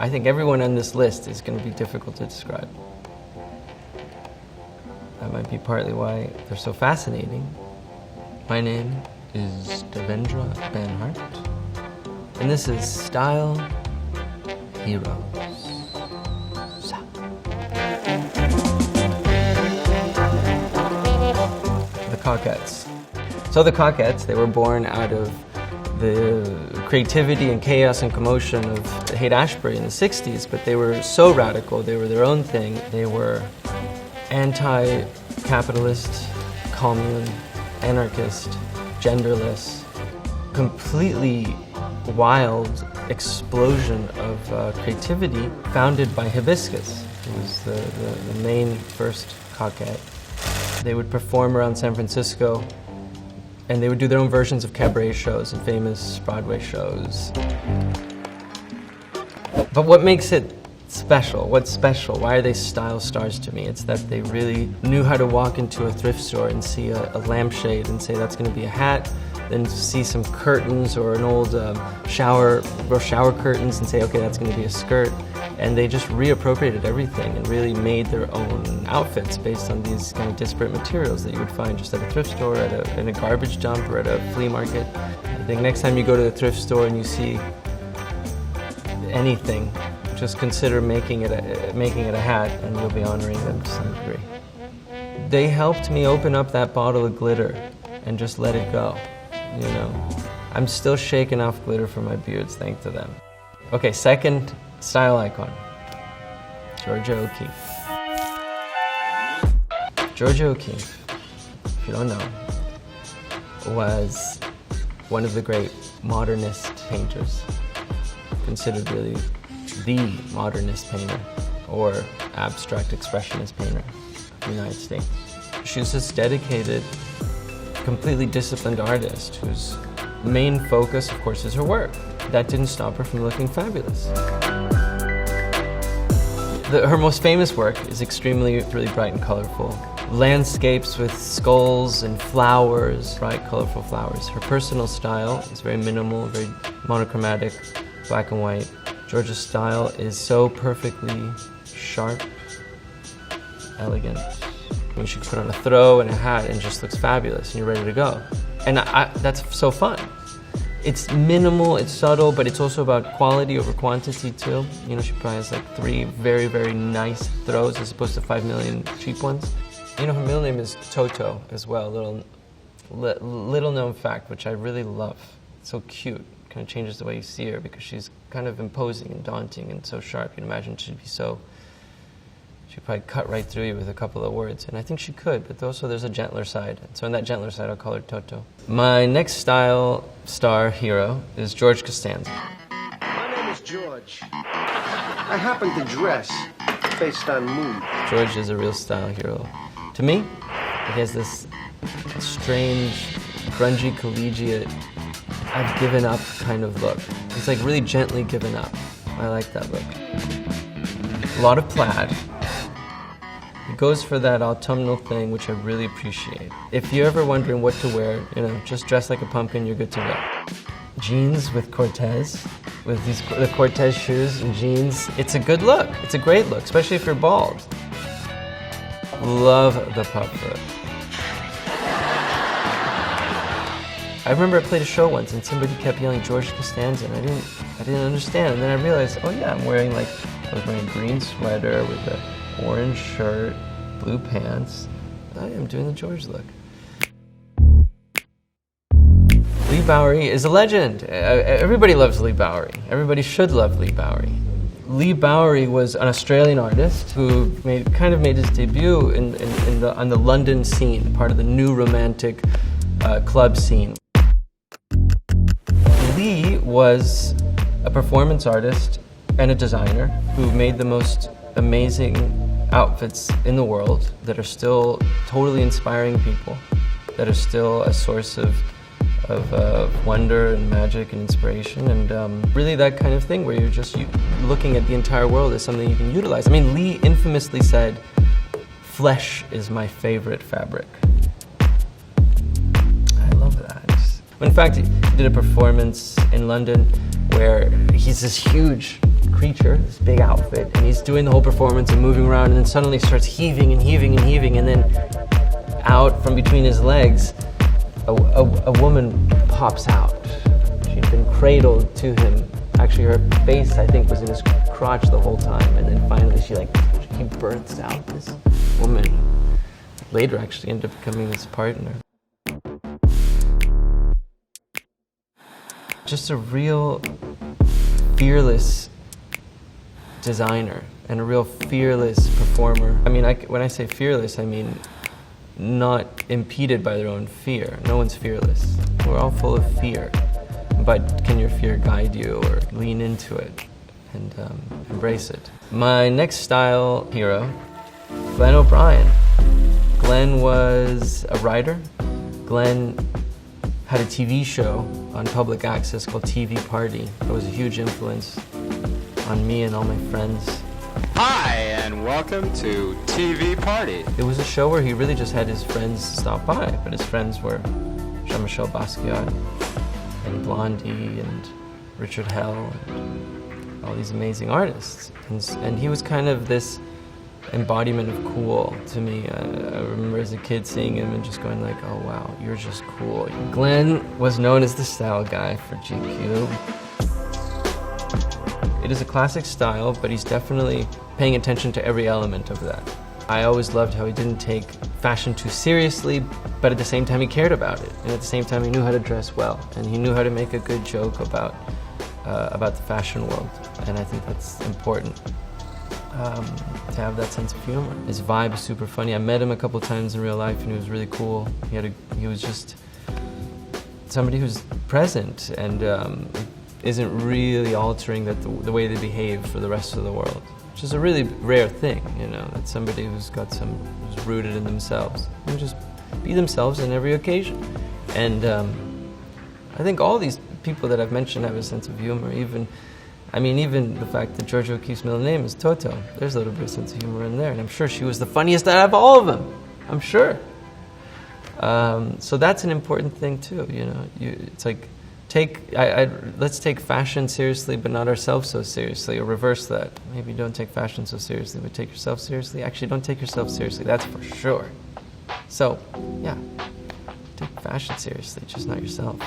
I think everyone on this list is going to be difficult to describe. That might be partly why they're so fascinating. My name is Devendra Banhart, and this is Style Heroes. The Cockettes. So the Cockettes, they were born out of the creativity and chaos and commotion of Haight-Ashbury in the 60s, but they were so radical, they were their own thing. They were anti-capitalist, commune, anarchist, genderless, completely wild explosion of creativity founded by Hibiscus, who was the main first Cockette. They would perform around San Francisco, and they would do their own versions of cabaret shows and famous Broadway shows. But what makes it special? What's special? Why are they style stars to me? It's that they really knew how to walk into a thrift store and see a lampshade and say that's going to be a hat, then see some curtains or an old shower curtains and say, okay, that's going to be a skirt. And they just reappropriated everything and really made their own outfits based on these kind of disparate materials that you would find just at a thrift store, in a garbage dump, or at a flea market. I think next time you go to the thrift store and you see anything, just consider making it a hat, and you'll be honoring them to some degree. They helped me open up that bottle of glitter and just let it go, you know. I'm still shaking off glitter from my beards, thanks to them. Okay, second style icon, Georgia O'Keeffe. Georgia O'Keeffe, if you don't know, was one of the great modernist painters, considered really the modernist painter or abstract expressionist painter of the United States. She was this dedicated, completely disciplined artist whose main focus, of course, is her work. That didn't stop her from looking fabulous. Her most famous work is really bright and colorful. Landscapes with skulls and flowers, bright, colorful flowers. Her personal style is very minimal, very monochromatic, black and white. Georgia's style is so perfectly sharp, elegant. I mean, she can put on a throw and a hat and just looks fabulous, and you're ready to go. And that's so fun. It's minimal, it's subtle, but it's also about quality over quantity too. You know, she probably has like 3 very, very nice throws as opposed to 5 million cheap ones. You know, her middle name is Toto as well, little known fact, which I really love. It's so cute, kind of changes the way you see her because she's kind of imposing and daunting and so sharp. You'd imagine she'd probably cut right through you with a couple of words, and I think she could, but also there's a gentler side. And so in that gentler side, I'll call her Toto. My next style star hero is George Costanza. My name is George. I happen to dress based on mood. George is a real style hero. To me, he has this strange, grungy, collegiate, I've given up kind of look. It's like really gently given up. I like that look. A lot of plaid. He goes for that autumnal thing, which I really appreciate. If you're ever wondering what to wear, you know, just dress like a pumpkin, you're good to go. Jeans with Cortez, with the Cortez shoes and jeans. It's a good look. It's a great look, especially if you're bald. Love the puff foot. I remember I played a show once and somebody kept yelling George Costanza, and I didn't understand. And then I realized, oh yeah, I was wearing a green sweater with an orange shirt, blue pants. I am doing the George look. Leigh Bowery is a legend. Everybody loves Leigh Bowery. Everybody should love Leigh Bowery. Leigh Bowery was an Australian artist who made his debut on the London scene, part of the new romantic club scene. Leigh was a performance artist and a designer who made the most amazing outfits in the world that are still totally inspiring people, that are still a source of wonder and magic and inspiration, and really that kind of thing where you're just looking at the entire world as something you can utilize. I mean, Leigh infamously said, "Flesh is my favorite fabric." I love that. In fact, he did a performance in London where he's this huge, preacher, this big outfit, and he's doing the whole performance and moving around, and then suddenly starts heaving and heaving and heaving, and then out from between his legs, a woman pops out. She'd been cradled to him. Actually, her face, I think, was in his crotch the whole time, and then finally he births out this woman. Later, actually, ended up becoming his partner. Just a real fearless designer and a real fearless performer. I mean, when I say fearless, I mean not impeded by their own fear. No one's fearless. We're all full of fear. But can your fear guide you or lean into it and embrace it? My next style hero, Glenn O'Brien. Glenn was a writer. Glenn had a TV show on public access called TV Party. It was a huge influence on me and all my friends. Hi, and welcome to TV Party. It was a show where he really just had his friends stop by, but his friends were Jean-Michel Basquiat and Blondie and Richard Hell and all these amazing artists. And he was kind of this embodiment of cool to me. I remember as a kid seeing him and just going like, oh wow, you're just cool. Glenn was known as the style guy for GQ. It is a classic style, but he's definitely paying attention to every element of that. I always loved how he didn't take fashion too seriously, but at the same time he cared about it. And at the same time he knew how to dress well, and he knew how to make a good joke about the fashion world. And I think that's important. To have that sense of humor. His vibe is super funny. I met him a couple times in real life and he was really cool. He was just somebody who's present and isn't really altering the way they behave for the rest of the world, which is a really rare thing, you know, that somebody who's rooted in themselves and just be themselves in every occasion. And I think all these people that I've mentioned have a sense of humor. Even the fact that Georgia O'Keeffe's middle name is Toto, there's a little bit of sense of humor in there, and I'm sure she was the funniest out of all of them. I'm sure. So that's an important thing too. You know, it's like let's take fashion seriously, but not ourselves so seriously, or reverse that. Maybe don't take fashion so seriously, but take yourself seriously. Actually, don't take yourself seriously. That's for sure. So, yeah, take fashion seriously, just not yourself.